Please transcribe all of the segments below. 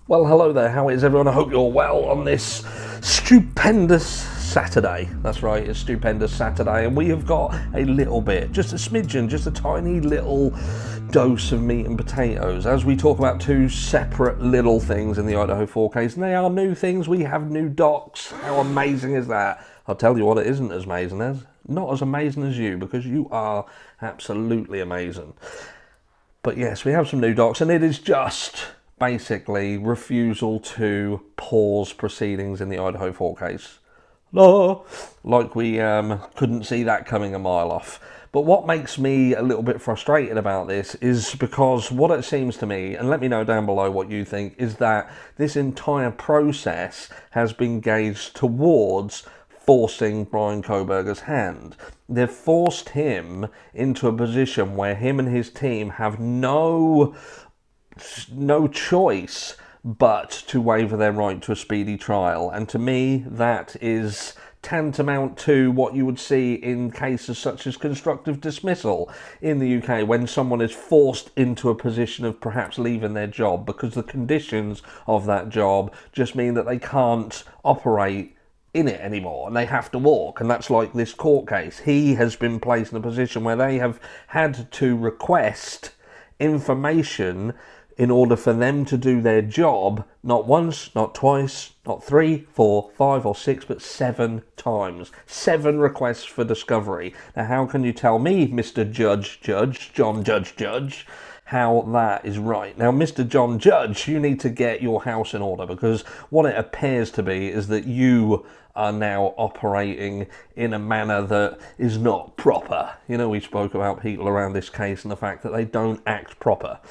Well, hello there, how is everyone? I hope you're well on this stupendous Saturday. That's right, it's stupendous Saturday, and we have got a little bit, just a smidgen, just a tiny little dose of meat and potatoes as we talk about two separate little things in the Idaho 4 case, and they are new things. We have new docs. How amazing is that? I'll tell you what it isn't as amazing as. Not as amazing as you, because you are absolutely amazing. But yes, we have some new docs, and it is just basically refusal to pause proceedings in the Idaho 4 case. No, like we couldn't see that coming a mile off. But what makes me a little bit frustrated about this is because what it seems to me, and let me know down below what you think, is that this entire process has been gauged towards forcing Bryan Kohberger's hand. They've forced him into a position where him and his team have no choice but to waiver their right to a speedy trial. And to me, that is tantamount to what you would see in cases such as constructive dismissal in the UK, when someone is forced into a position of perhaps leaving their job because the conditions of that job just mean that they can't operate in it anymore and they have to walk. And that's like this court case. He has been placed in a position where they have had to request information in order for them to do their job, not once, not twice, not 3, 4, 5 or 6, but 7 times. 7 requests for discovery. Now how can you tell me, Mr. John Judge, how that is right? Now, Mr. John Judge, you need to get your house in order, because what it appears to be is that you are now operating in a manner that is not proper. You know, we spoke about people around this case and the fact that they don't act proper.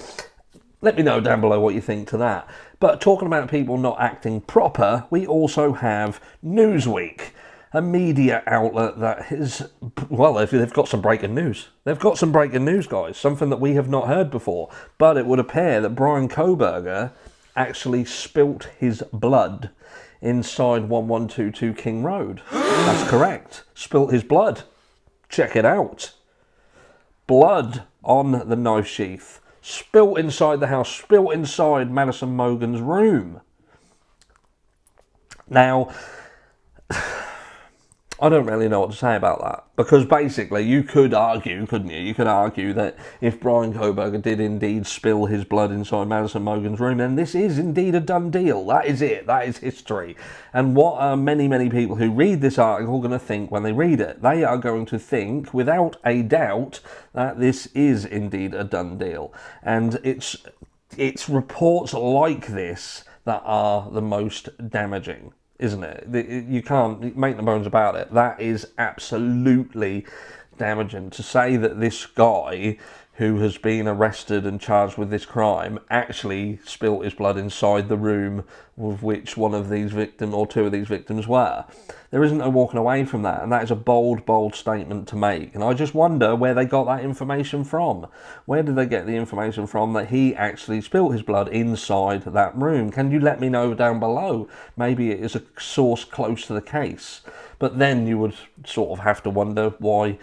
Let me know down below what you think to that. But talking about people not acting proper, we also have Newsweek, a media outlet that is, well, they've got some breaking news. They've got some breaking news, guys, something that we have not heard before. But it would appear that Bryan Kohberger actually spilt his blood inside 1122 King Road. That's correct. Spilt his blood. Check it out. Blood on the knife sheath. Spilt inside the house, spilt inside Madison Mogen's room. Now, I don't really know what to say about that, because basically you could argue, couldn't you? You could argue that if Bryan Kohberger did indeed spill his blood inside Madison Mogen's room, then this is indeed a done deal. That is it. That is history. And what are many, many people who read this article going to think when they read it? They are going to think, without a doubt, that this is indeed a done deal. And it's reports like this that are the most damaging, isn't it? You can't make no bones about it. That is absolutely damaging. To say that this guy who has been arrested and charged with this crime actually spilt his blood inside the room with which one of these victims or 2 of these victims were. There isn't no walking away from that, and that is a bold, bold statement to make. And I just wonder where they got that information from. Where did they get the information from that he actually spilt his blood inside that room? Can you let me know down below? Maybe it is a source close to the case. But then you would sort of have to wonder why,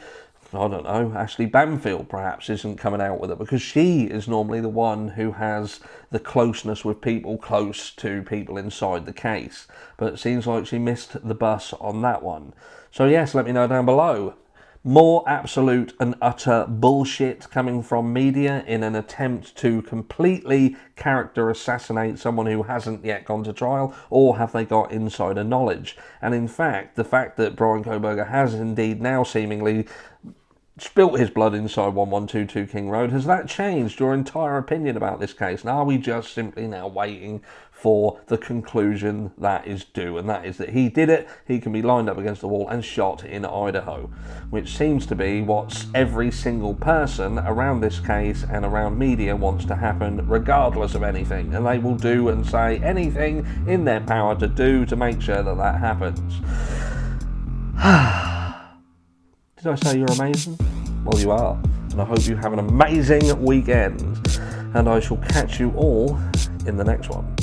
I don't know, Ashley Banfield perhaps isn't coming out with it, because she is normally the one who has the closeness with people close to people inside the case. But it seems like she missed the bus on that one. So yes, let me know down below. More absolute and utter bullshit coming from media in an attempt to completely character assassinate someone who hasn't yet gone to trial, or have they got insider knowledge? And in fact, the fact that Bryan Kohberger has indeed now seemingly spilt his blood inside 1122 King Road, has that changed your entire opinion about this case? And are we just simply now waiting for the conclusion that is due, and that is that he did it, he can be lined up against the wall and shot in Idaho, which seems to be what every single person around this case and around media wants to happen, regardless of anything, and they will do and say anything in their power to do to make sure that that happens. Did I say you're amazing? Well, you are. And I hope you have an amazing weekend. And I shall catch you all in the next one.